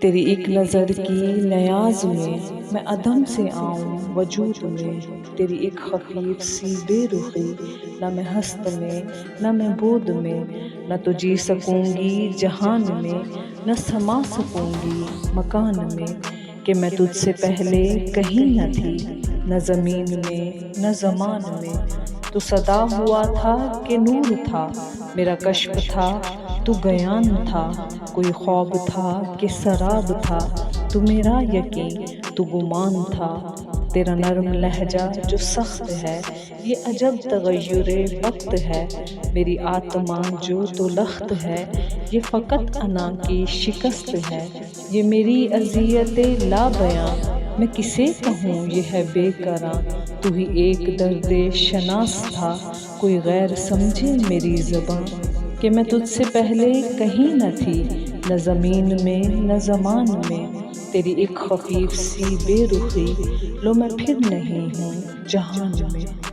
تیری ایک نظر کی نیاز میں عدم سے آؤں وجود میں، تیری ایک خفیف سی بے رخی، نہ میں ہست میں نہ میں بود میں، نہ تو جی سکوں گی جہان میں، نہ سما سکوں گی مکان میں، کہ میں تجھ سے پہلے کہیں نہ تھی، نہ زمین میں نہ زمان میں۔ تو صدا ہوا تھا کہ نور تھا، میرا کشف تھا تو گیان تھا، کوئی خواب تھا کہ سراب تھا، تو میرا یقین تو گمان تھا۔ تیرا نرم لہجہ جو سخت ہے، یہ عجب تغیر وقت ہے، میری آتما جو تو لخت ہے، یہ فقط انا کی شکست ہے۔ یہ میری اذیت لا بیاں، میں کسے کہوں یہ ہے بے کراں، تو ہی ایک درد شناس تھا، کوئی غیر سمجھے میری زباں، کہ میں تجھ سے پہلے کہیں نہ تھی، نہ زمین میں نہ زمان میں، تیری ایک خفیف سی بے رخی، لو میں پھر نہیں ہوں جہان میں۔